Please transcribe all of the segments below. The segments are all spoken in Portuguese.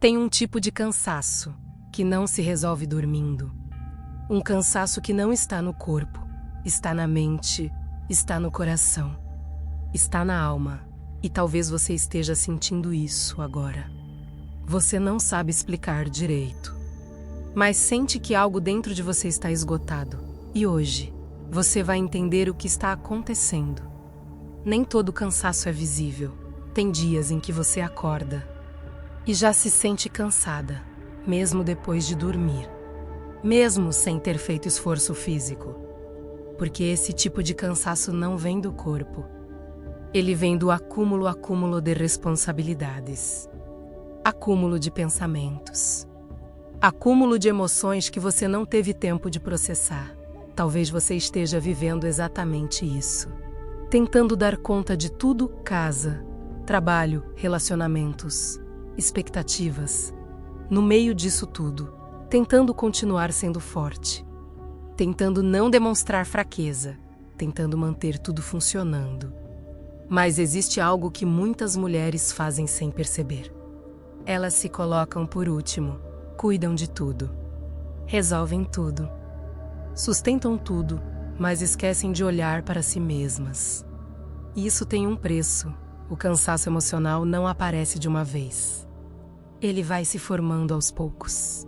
Tem um tipo de cansaço que não se resolve dormindo. Um cansaço que não está no corpo, está na mente, está no coração, está na alma. E talvez você esteja sentindo isso agora. Você não sabe explicar direito, mas sente que algo dentro de você está esgotado. E hoje, você vai entender o que está acontecendo. Nem todo cansaço é visível. Tem dias em que você acorda e já se sente cansada, mesmo depois de dormir, mesmo sem ter feito esforço físico. Porque esse tipo de cansaço não vem do corpo. Ele vem do acúmulo de responsabilidades, acúmulo de pensamentos, acúmulo de emoções que você não teve tempo de processar. Talvez você esteja vivendo exatamente isso. Tentando dar conta de tudo: casa, trabalho, relacionamentos, expectativas. No meio disso tudo, tentando continuar sendo forte, tentando não demonstrar fraqueza, tentando manter tudo funcionando. Mas existe algo que muitas mulheres fazem sem perceber. Elas se colocam por último, cuidam de tudo, resolvem tudo, sustentam tudo, mas esquecem de olhar para si mesmas. E isso tem um preço. O cansaço emocional não aparece de uma vez. Ele vai se formando aos poucos.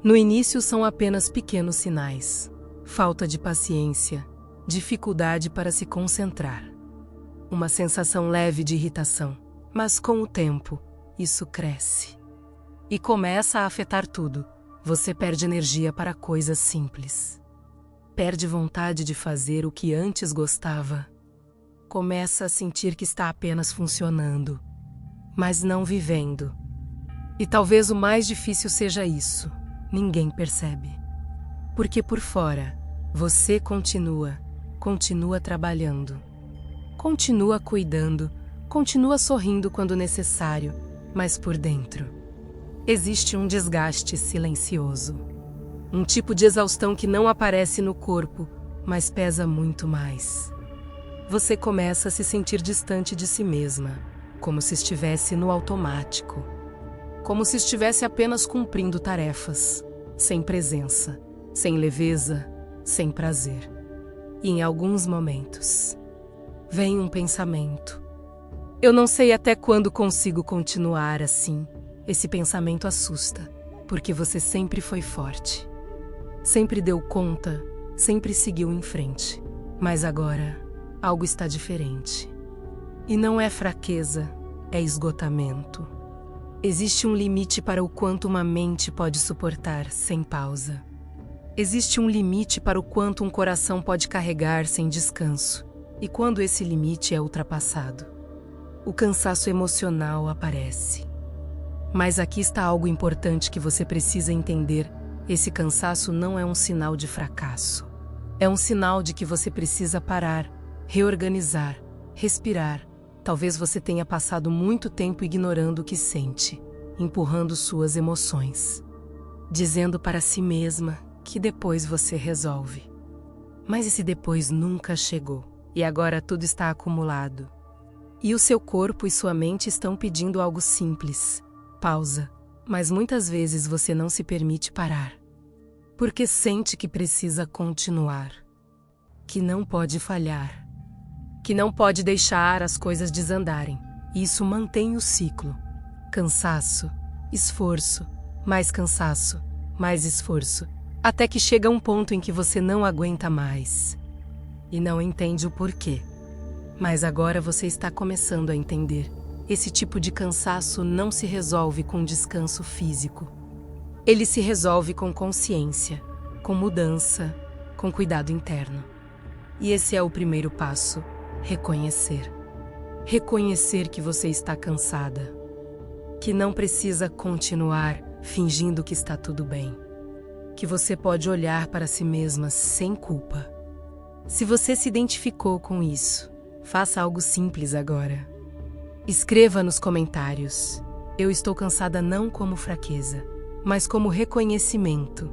No início são apenas pequenos sinais: falta de paciência, dificuldade para se concentrar, uma sensação leve de irritação. Mas com o tempo, isso cresce e começa a afetar tudo. Você perde energia para coisas simples. Perde vontade de fazer o que antes gostava. Começa a sentir que está apenas funcionando, mas não vivendo. E talvez o mais difícil seja isso: ninguém percebe. Porque por fora, você continua trabalhando, continua cuidando, continua sorrindo quando necessário, mas por dentro existe um desgaste silencioso. Um tipo de exaustão que não aparece no corpo, mas pesa muito mais. Você começa a se sentir distante de si mesma, como se estivesse no automático, como se estivesse apenas cumprindo tarefas, sem presença, sem leveza, sem prazer. E em alguns momentos, vem um pensamento: eu não sei até quando consigo continuar assim. Esse pensamento assusta, porque você sempre foi forte, sempre deu conta, sempre seguiu em frente. Mas agora, algo está diferente. E não é fraqueza, é esgotamento. Existe um limite para o quanto uma mente pode suportar sem pausa. Existe um limite para o quanto um coração pode carregar sem descanso. E quando esse limite é ultrapassado, o cansaço emocional aparece. Mas aqui está algo importante que você precisa entender: esse cansaço não é um sinal de fracasso. É um sinal de que você precisa parar, reorganizar, respirar. Talvez você tenha passado muito tempo ignorando o que sente, empurrando suas emoções, dizendo para si mesma que depois você resolve. Mas esse depois nunca chegou, e agora tudo está acumulado. E o seu corpo e sua mente estão pedindo algo simples: pausa. Mas muitas vezes você não se permite parar, porque sente que precisa continuar, que não pode falhar, que não pode deixar as coisas desandarem. E isso mantém o ciclo: cansaço, esforço, mais cansaço, mais esforço, até que chega um ponto em que você não aguenta mais e não entende o porquê. Mas agora você está começando a entender. Esse tipo de cansaço não se resolve com descanso físico. Ele se resolve com consciência, com mudança, com cuidado interno. E esse é o primeiro passo: reconhecer. Reconhecer que você está cansada, que não precisa continuar fingindo que está tudo bem, que você pode olhar para si mesma sem culpa. Se você se identificou com isso, faça algo simples agora. Escreva nos comentários: eu estou cansada, não como fraqueza, mas como reconhecimento.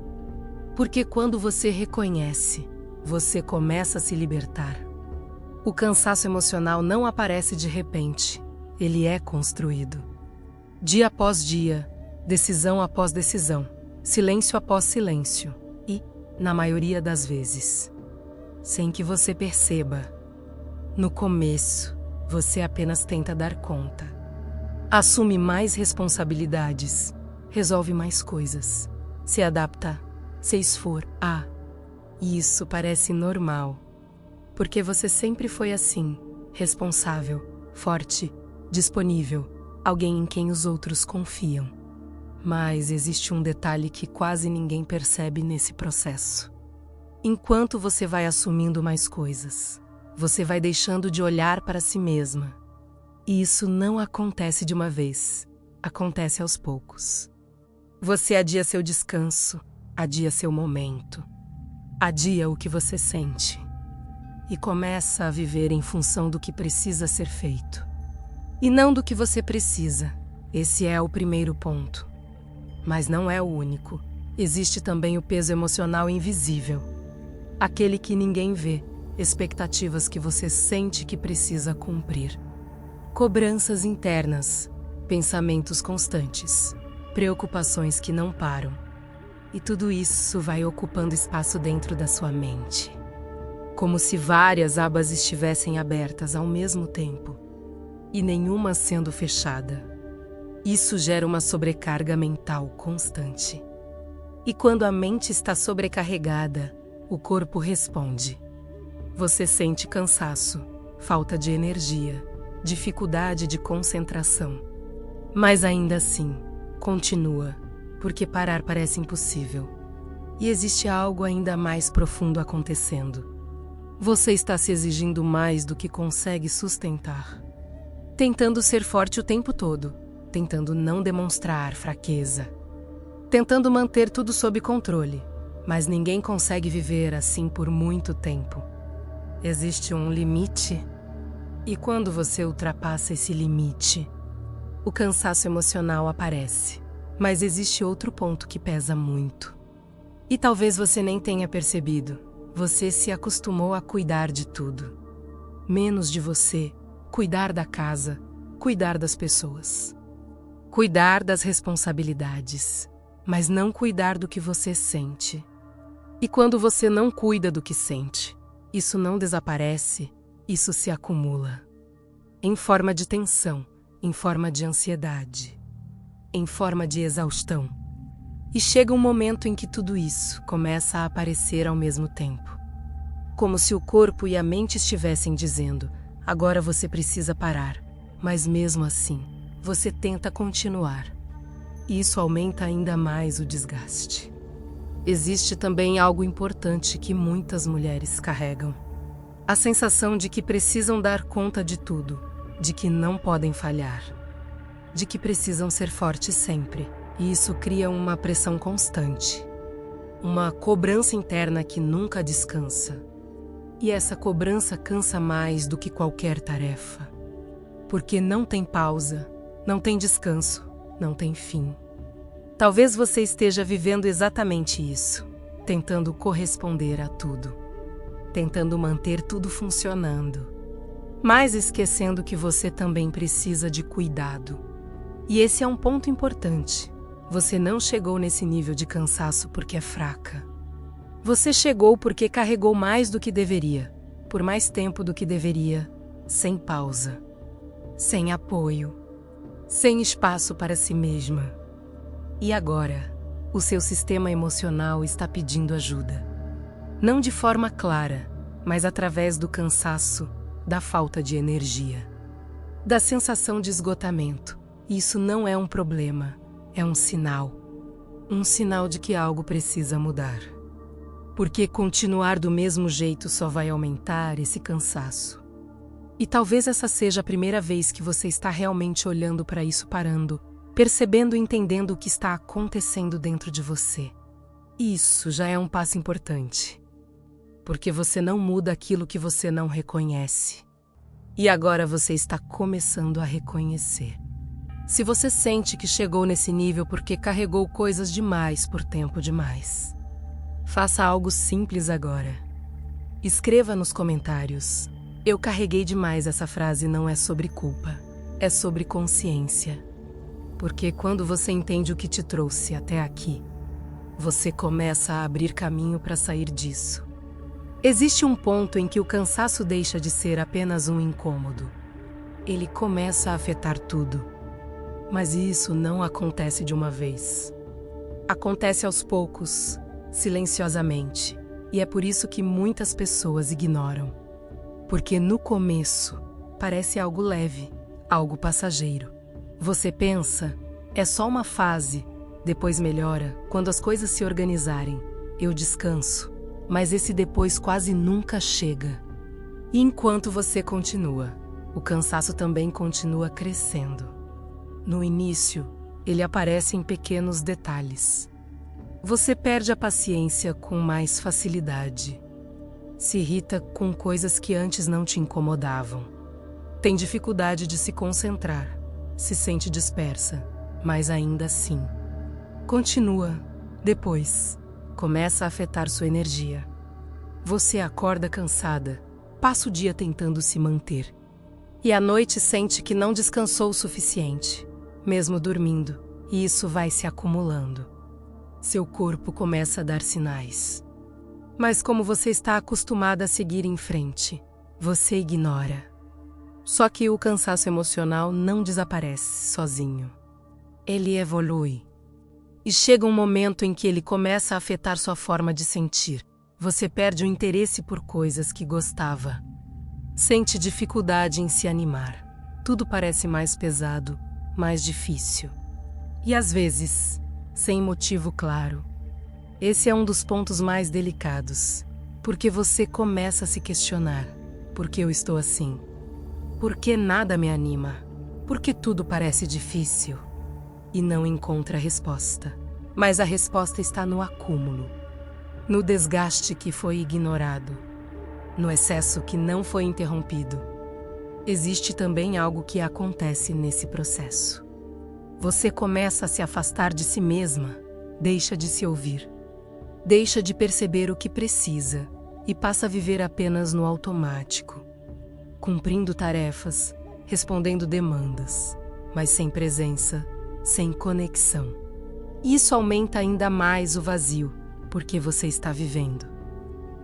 Porque quando você reconhece, você começa a se libertar. O cansaço emocional não aparece de repente, ele é construído. Dia após dia, decisão após decisão, silêncio após silêncio e, na maioria das vezes, sem que você perceba. No começo, você apenas tenta dar conta. Assume mais responsabilidades, resolve mais coisas, se adapta, se esforça. E isso parece normal, porque você sempre foi assim, responsável, forte, disponível, alguém em quem os outros confiam. Mas existe um detalhe que quase ninguém percebe nesse processo. Enquanto você vai assumindo mais coisas, você vai deixando de olhar para si mesma. E isso não acontece de uma vez, acontece aos poucos. Você adia seu descanso, adia seu momento, adia o que você sente e começa a viver em função do que precisa ser feito e não do que você precisa. Esse é o primeiro ponto. Mas não é o único. Existe também o peso emocional invisível, aquele que ninguém vê, expectativas que você sente que precisa cumprir, cobranças internas, pensamentos constantes, preocupações que não param. E tudo isso vai ocupando espaço dentro da sua mente, como se várias abas estivessem abertas ao mesmo tempo e nenhuma sendo fechada. Isso gera uma sobrecarga mental constante. E quando a mente está sobrecarregada, o corpo responde. Você sente cansaço, falta de energia, dificuldade de concentração. Mas ainda assim, continua, porque parar parece impossível. E existe algo ainda mais profundo acontecendo. Você está se exigindo mais do que consegue sustentar. Tentando ser forte o tempo todo, tentando não demonstrar fraqueza, tentando manter tudo sob controle, mas ninguém consegue viver assim por muito tempo. Existe um limite, e quando você ultrapassa esse limite, o cansaço emocional aparece. Mas existe outro ponto que pesa muito. E talvez você nem tenha percebido. Você se acostumou a cuidar de tudo. Menos de você, cuidar da casa, cuidar das pessoas. Cuidar das responsabilidades, mas não cuidar do que você sente. E quando você não cuida do que sente, isso não desaparece, isso se acumula. Em forma de tensão, em forma de ansiedade, em forma de exaustão. E chega um momento em que tudo isso começa a aparecer ao mesmo tempo. Como se o corpo e a mente estivessem dizendo, agora você precisa parar. Mas mesmo assim, você tenta continuar. E isso aumenta ainda mais o desgaste. Existe também algo importante que muitas mulheres carregam. A sensação de que precisam dar conta de tudo, de que não podem falhar, de que precisam ser fortes sempre. E isso cria uma pressão constante, uma cobrança interna que nunca descansa. E essa cobrança cansa mais do que qualquer tarefa, porque não tem pausa, não tem descanso, não tem fim. Talvez você esteja vivendo exatamente isso, tentando corresponder a tudo, tentando manter tudo funcionando, mas esquecendo que você também precisa de cuidado. E esse é um ponto importante. Você não chegou nesse nível de cansaço porque é fraca. Você chegou porque carregou mais do que deveria, por mais tempo do que deveria, sem pausa, sem apoio, sem espaço para si mesma. E agora, o seu sistema emocional está pedindo ajuda. Não de forma clara, mas através do cansaço, da falta de energia, da sensação de esgotamento. Isso não é um problema, é um sinal de que algo precisa mudar. Porque continuar do mesmo jeito só vai aumentar esse cansaço. E talvez essa seja a primeira vez que você está realmente olhando para isso, parando, percebendo e entendendo o que está acontecendo dentro de você. Isso já é um passo importante. Porque você não muda aquilo que você não reconhece. E agora você está começando a reconhecer. Se você sente que chegou nesse nível porque carregou coisas demais por tempo demais, faça algo simples agora. Escreva nos comentários: eu carreguei demais. Essa frase não é sobre culpa, é sobre consciência. Porque quando você entende o que te trouxe até aqui, você começa a abrir caminho para sair disso. Existe um ponto em que o cansaço deixa de ser apenas um incômodo. Ele começa a afetar tudo. Mas isso não acontece de uma vez. Acontece aos poucos, silenciosamente. E é por isso que muitas pessoas ignoram. Porque no começo, parece algo leve, algo passageiro. Você pensa, é só uma fase, depois melhora, quando as coisas se organizarem. Eu descanso, mas esse depois quase nunca chega. E enquanto você continua, o cansaço também continua crescendo. No início, ele aparece em pequenos detalhes. Você perde a paciência com mais facilidade. Se irrita com coisas que antes não te incomodavam. Tem dificuldade de se concentrar. Se sente dispersa, mas ainda assim. Continua. Depois, começa a afetar sua energia. Você acorda cansada, passa o dia tentando se manter. E à noite sente que não descansou o suficiente, mesmo dormindo, e isso vai se acumulando. Seu corpo começa a dar sinais. Mas como você está acostumada a seguir em frente, você ignora. Só que o cansaço emocional não desaparece sozinho. Ele evolui. E chega um momento em que ele começa a afetar sua forma de sentir. Você perde o interesse por coisas que gostava. Sente dificuldade em se animar. Tudo parece mais pesado, mais difícil. E às vezes, sem motivo claro. Esse é um dos pontos mais delicados, porque você começa a se questionar. Por que eu estou assim? Por que nada me anima? Por que tudo parece difícil? E não encontra resposta. Mas a resposta está no acúmulo, no desgaste que foi ignorado, no excesso que não foi interrompido. Existe também algo que acontece nesse processo. Você começa a se afastar de si mesma, deixa de se ouvir, deixa de perceber o que precisa e passa a viver apenas no automático, cumprindo tarefas, respondendo demandas, mas sem presença, sem conexão. Isso aumenta ainda mais o vazio, porque você está vivendo,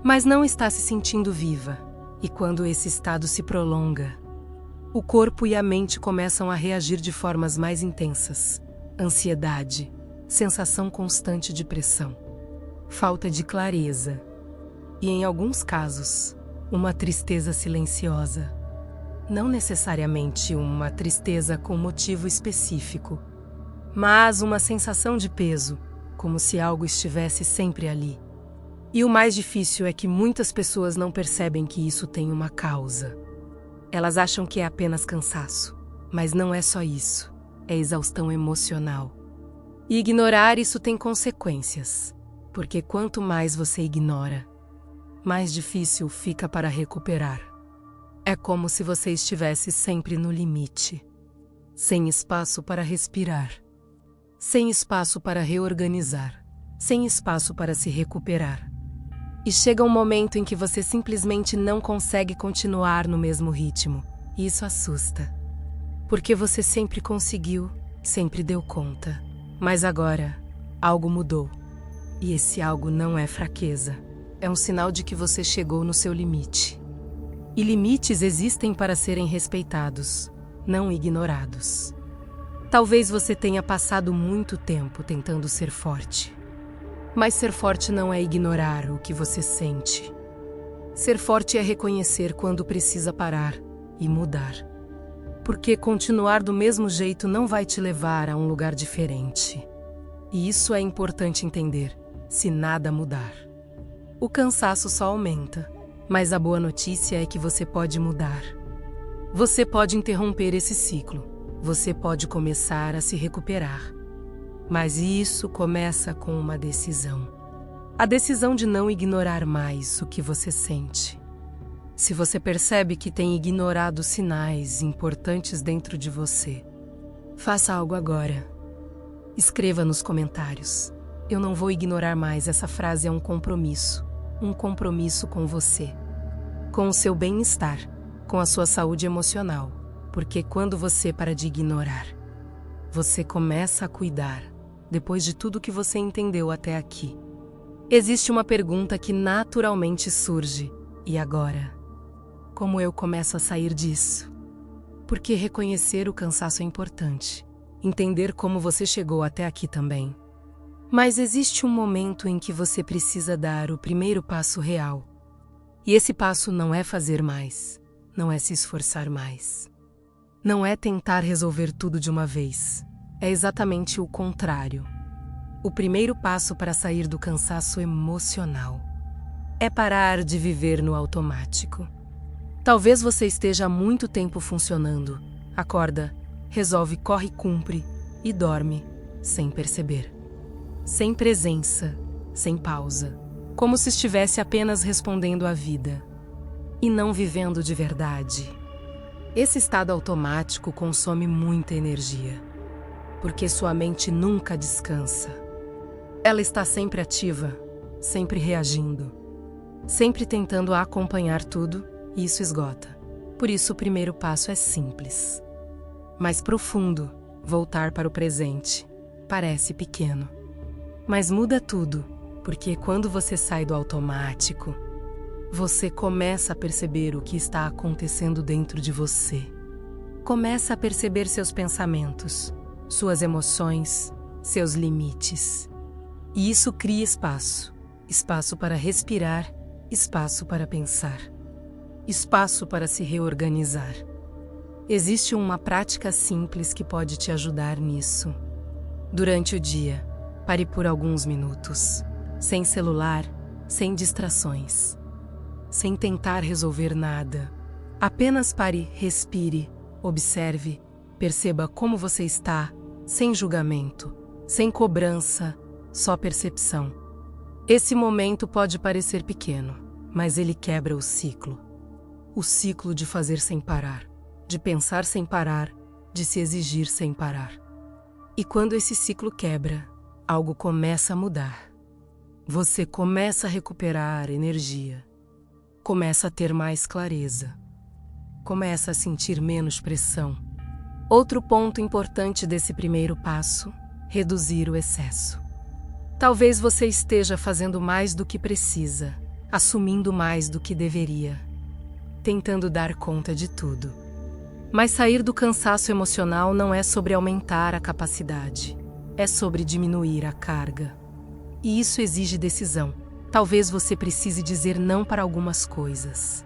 mas não está se sentindo viva. E quando esse estado se prolonga, o corpo e a mente começam a reagir de formas mais intensas. Ansiedade, sensação constante de pressão, falta de clareza e, em alguns casos, uma tristeza silenciosa. Não necessariamente uma tristeza com motivo específico, mas uma sensação de peso, como se algo estivesse sempre ali. E o mais difícil é que muitas pessoas não percebem que isso tem uma causa. Elas acham que é apenas cansaço, mas não é só isso, é exaustão emocional. E ignorar isso tem consequências, porque quanto mais você ignora, mais difícil fica para recuperar. É como se você estivesse sempre no limite, sem espaço para respirar, sem espaço para reorganizar, sem espaço para se recuperar. E chega um momento em que você simplesmente não consegue continuar no mesmo ritmo. E isso assusta. Porque você sempre conseguiu, sempre deu conta. Mas agora, algo mudou. E esse algo não é fraqueza. É um sinal de que você chegou no seu limite. E limites existem para serem respeitados, não ignorados. Talvez você tenha passado muito tempo tentando ser forte. Mas ser forte não é ignorar o que você sente. Ser forte é reconhecer quando precisa parar e mudar. Porque continuar do mesmo jeito não vai te levar a um lugar diferente. E isso é importante entender, se nada mudar. O cansaço só aumenta, mas a boa notícia é que você pode mudar. Você pode interromper esse ciclo. Você pode começar a se recuperar. Mas isso começa com uma decisão. A decisão de não ignorar mais o que você sente. Se você percebe que tem ignorado sinais importantes dentro de você, faça algo agora. Escreva nos comentários. Eu não vou ignorar mais. Essa frase é um compromisso. Um compromisso com você. Com o seu bem-estar. Com a sua saúde emocional. Porque quando você para de ignorar, Você começa a cuidar, depois de tudo que você entendeu até aqui. Existe uma pergunta que naturalmente surge: e agora? Como eu começo a sair disso? Porque reconhecer o cansaço é importante. Entender como você chegou até aqui também. Mas existe um momento em que você precisa dar o primeiro passo real. E esse passo não é fazer mais, não é se esforçar mais. Não é tentar resolver tudo de uma vez. É exatamente o contrário. O primeiro passo para sair do cansaço emocional é parar de viver no automático. Talvez você esteja há muito tempo funcionando. Acorda, resolve, corre, cumpre e dorme sem perceber. Sem presença, sem pausa. Como se estivesse apenas respondendo à vida e não vivendo de verdade. Esse estado automático consome muita energia, porque sua mente nunca descansa. Ela está sempre ativa, sempre reagindo, sempre tentando acompanhar tudo, e isso esgota. Por isso o primeiro passo é simples. Mais profundo, voltar para o presente. Parece pequeno. Mas muda tudo, porque quando você sai do automático, você começa a perceber o que está acontecendo dentro de você. Começa a perceber seus pensamentos, suas emoções, seus limites. E isso cria espaço. Espaço para respirar, espaço para pensar. Espaço para se reorganizar. Existe uma prática simples que pode te ajudar nisso. Durante o dia, pare por alguns minutos, sem celular, sem distrações. Sem tentar resolver nada. Apenas pare, respire, observe, perceba como você está, sem julgamento, sem cobrança, só percepção. Esse momento pode parecer pequeno, mas ele quebra o ciclo. O ciclo de fazer sem parar, de pensar sem parar, de se exigir sem parar. E quando esse ciclo quebra, algo começa a mudar. Você começa a recuperar energia. Começa a ter mais clareza. Começa a sentir menos pressão. Outro ponto importante desse primeiro passo: reduzir o excesso. Talvez você esteja fazendo mais do que precisa, assumindo mais do que deveria, tentando dar conta de tudo. Mas sair do cansaço emocional não é sobre aumentar a capacidade, é sobre diminuir a carga. E isso exige decisão. Talvez você precise dizer não para algumas coisas.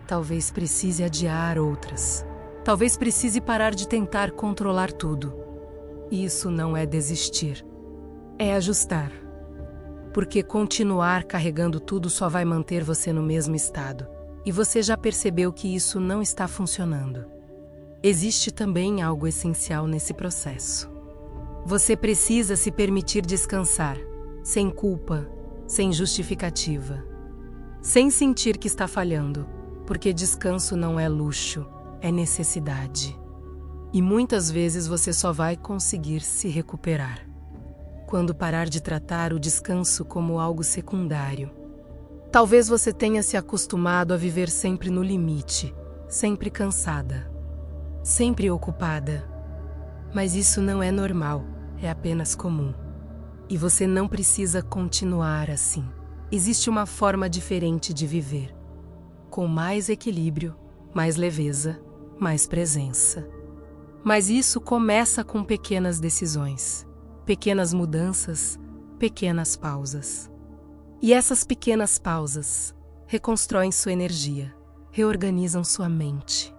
Talvez precise adiar outras. Talvez precise parar de tentar controlar tudo. Isso não é desistir. É ajustar. Porque continuar carregando tudo só vai manter você no mesmo estado. E você já percebeu que isso não está funcionando. Existe também algo essencial nesse processo. Você precisa se permitir descansar, sem culpa, sem justificativa. Sem sentir que está falhando, porque descanso não é luxo, é necessidade. E muitas vezes você só vai conseguir se recuperar quando parar de tratar o descanso como algo secundário. Talvez você tenha se acostumado a viver sempre no limite, sempre cansada, sempre ocupada. Mas isso não é normal, é apenas comum. E você não precisa continuar assim. Existe uma forma diferente de viver, com mais equilíbrio, mais leveza, mais presença. Mas isso começa com pequenas decisões, pequenas mudanças, pequenas pausas. E essas pequenas pausas reconstroem sua energia, reorganizam sua mente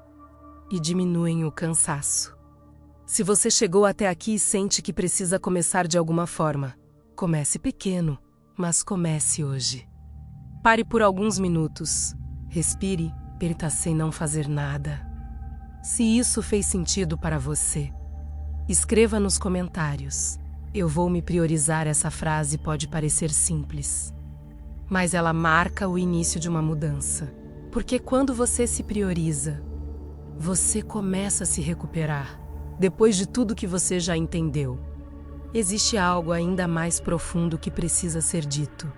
e diminuem o cansaço. Se você chegou até aqui e sente que precisa começar de alguma forma, comece pequeno, mas comece hoje. Pare por alguns minutos, respire, perita sem não fazer nada. Se isso fez sentido para você, escreva nos comentários. Eu vou me priorizar. Essa frase pode parecer simples, mas ela marca o início de uma mudança. Porque quando você se prioriza, você começa a se recuperar. Depois de tudo que você já entendeu, existe algo ainda mais profundo que precisa ser dito.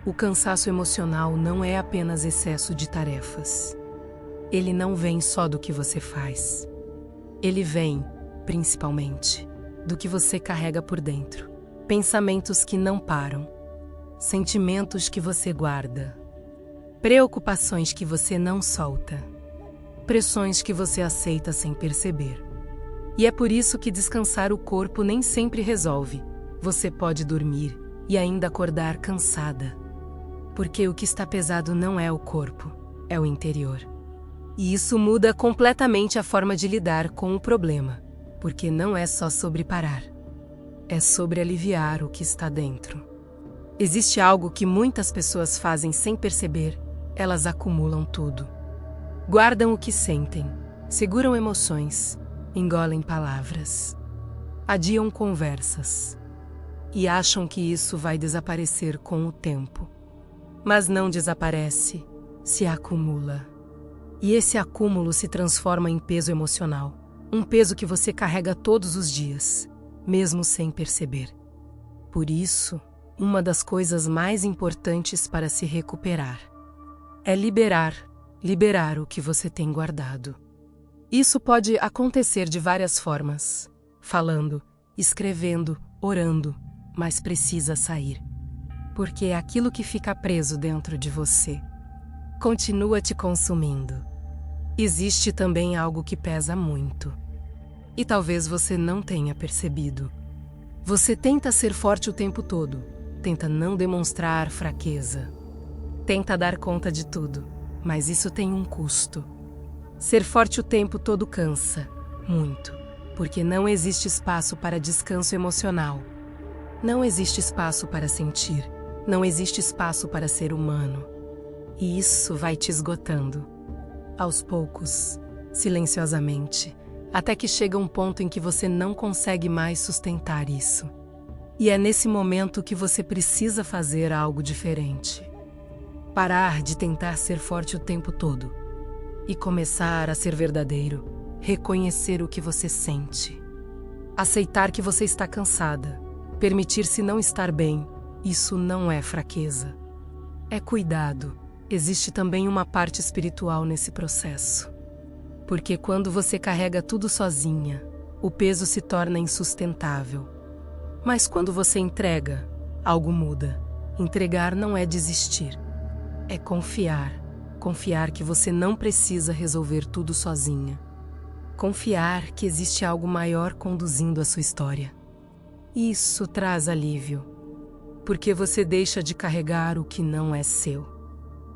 O cansaço emocional não é apenas excesso de tarefas. Ele não vem só do que você faz. Ele vem, principalmente, do que você carrega por dentro. Pensamentos que não param, sentimentos que você guarda, preocupações que você não solta, pressões que você aceita sem perceber. E é por isso que descansar o corpo nem sempre resolve. Você pode dormir e ainda acordar cansada. Porque o que está pesado não é o corpo, é o interior. E isso muda completamente a forma de lidar com o problema, porque não é só sobre parar. É sobre aliviar o que está dentro. Existe algo que muitas pessoas fazem sem perceber. Elas acumulam tudo. Guardam o que sentem, seguram emoções, engolem palavras, adiam conversas e acham que isso vai desaparecer com o tempo. Mas não desaparece, se acumula. E esse acúmulo se transforma em peso emocional, um peso que você carrega todos os dias, mesmo sem perceber. Por isso, uma das coisas mais importantes para se recuperar é liberar o que você tem guardado. Isso pode acontecer de várias formas, falando, escrevendo, orando, mas precisa sair. Porque é aquilo que fica preso dentro de você continua te consumindo. Existe também algo que pesa muito. E talvez você não tenha percebido. Você tenta ser forte o tempo todo, tenta não demonstrar fraqueza, tenta dar conta de tudo, mas isso tem um custo. Ser forte o tempo todo cansa, muito, porque não existe espaço para descanso emocional. Não existe espaço para sentir, não existe espaço para ser humano. E isso vai te esgotando. Aos poucos, silenciosamente, até que chega um ponto em que você não consegue mais sustentar isso. E é nesse momento que você precisa fazer algo diferente. Parar de tentar ser forte o tempo todo e começar a ser verdadeiro, reconhecer o que você sente. Aceitar que você está cansada, permitir-se não estar bem, isso não é fraqueza. É cuidado. Existe também uma parte espiritual nesse processo. Porque quando você carrega tudo sozinha, o peso se torna insustentável. Mas quando você entrega, algo muda. Entregar não é desistir. É confiar. Confiar que você não precisa resolver tudo sozinha. Confiar que existe algo maior conduzindo a sua história. Isso traz alívio. Porque você deixa de carregar o que não é seu.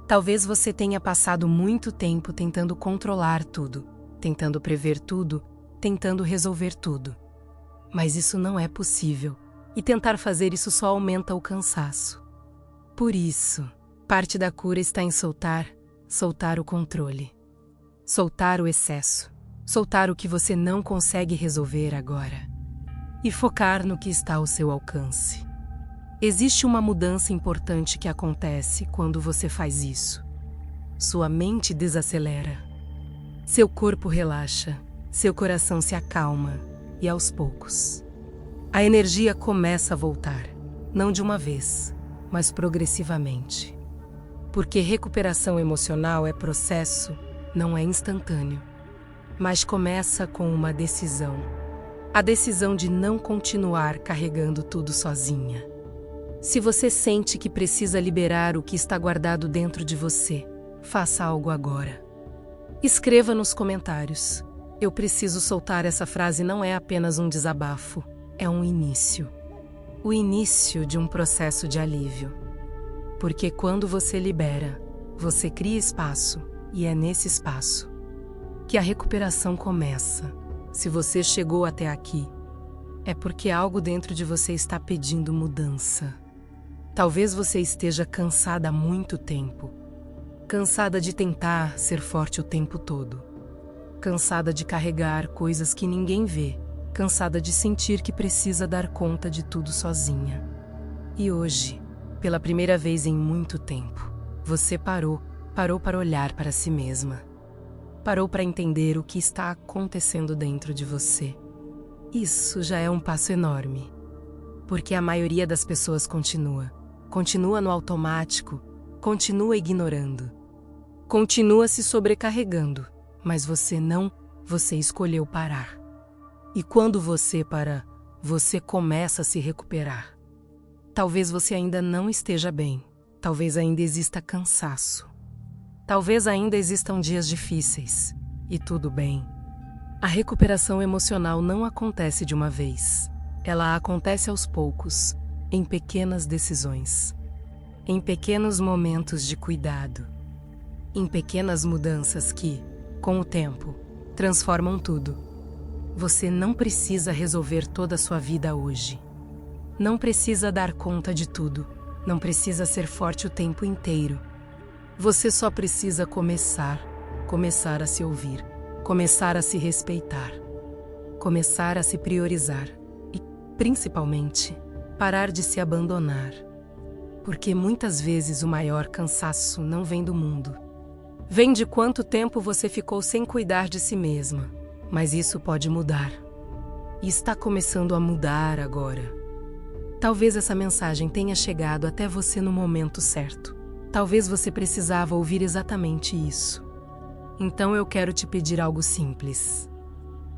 Talvez você tenha passado muito tempo tentando controlar tudo, tentando prever tudo, tentando resolver tudo. Mas isso não é possível, e tentar fazer isso só aumenta o cansaço. Por isso, parte da cura está em soltar o controle. Soltar o excesso, soltar o que você não consegue resolver agora. E focar no que está ao seu alcance. Existe uma mudança importante que acontece quando você faz isso. Sua mente desacelera. Seu corpo relaxa, seu coração se acalma e aos poucos, a energia começa a voltar, não de uma vez, mas progressivamente. Porque recuperação emocional é processo, não é instantâneo, mas começa com uma decisão. A decisão de não continuar carregando tudo sozinha. Se você sente que precisa liberar o que está guardado dentro de você, faça algo agora. Escreva nos comentários. Eu preciso soltar. Essa frase não é apenas um desabafo, é um início. O início de um processo de alívio. Porque quando você libera, você cria espaço, e é nesse espaço que a recuperação começa. Se você chegou até aqui, é porque algo dentro de você está pedindo mudança. Talvez você esteja cansada há muito tempo. Cansada de tentar ser forte o tempo todo. Cansada de carregar coisas que ninguém vê. Cansada de sentir que precisa dar conta de tudo sozinha. E hoje, pela primeira vez em muito tempo, você parou para olhar para si mesma. Parou para entender o que está acontecendo dentro de você. Isso já é um passo enorme. Porque a maioria das pessoas continua no automático, continua ignorando, continua se sobrecarregando, mas você não, você escolheu parar. E quando você para, você começa a se recuperar. Talvez você ainda não esteja bem. Talvez ainda exista cansaço. Talvez ainda existam dias difíceis. E tudo bem. A recuperação emocional não acontece de uma vez. Ela acontece aos poucos, em pequenas decisões, em pequenos momentos de cuidado, em pequenas mudanças que, com o tempo, transformam tudo. Você não precisa resolver toda a sua vida hoje. Não precisa dar conta de tudo. Não precisa ser forte o tempo inteiro. Você só precisa começar a se ouvir, começar a se respeitar, começar a se priorizar e, principalmente, parar de se abandonar. Porque muitas vezes o maior cansaço não vem do mundo. Vem de quanto tempo você ficou sem cuidar de si mesma. Mas isso pode mudar. E está começando a mudar agora. Talvez essa mensagem tenha chegado até você no momento certo. Talvez você precisava ouvir exatamente isso. Então eu quero te pedir algo simples.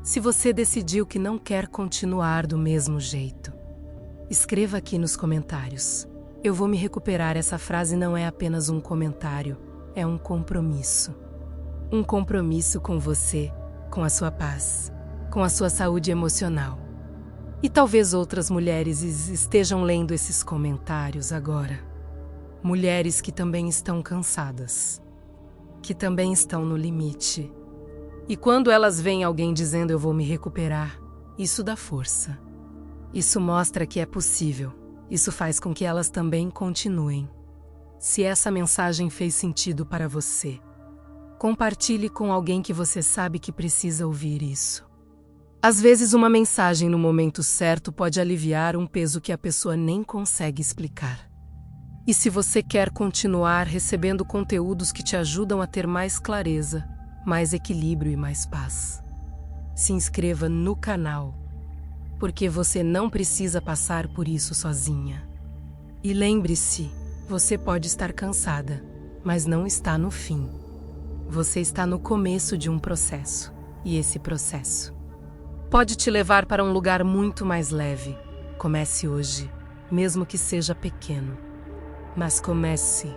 Se você decidiu que não quer continuar do mesmo jeito, escreva aqui nos comentários. Eu vou me recuperar. Essa frase não é apenas um comentário, é um compromisso. Um compromisso com você, com a sua paz, com a sua saúde emocional. E talvez outras mulheres estejam lendo esses comentários agora. Mulheres que também estão cansadas, que também estão no limite. E quando elas veem alguém dizendo eu vou me recuperar, isso dá força. Isso mostra que é possível. Isso faz com que elas também continuem. Se essa mensagem fez sentido para você, compartilhe com alguém que você sabe que precisa ouvir isso. Às vezes, uma mensagem no momento certo pode aliviar um peso que a pessoa nem consegue explicar. E se você quer continuar recebendo conteúdos que te ajudam a ter mais clareza, mais equilíbrio e mais paz, se inscreva no canal, porque você não precisa passar por isso sozinha. E lembre-se, você pode estar cansada, mas não está no fim. Você está no começo de um processo, e esse processo pode te levar para um lugar muito mais leve. Comece hoje, mesmo que seja pequeno. Mas comece.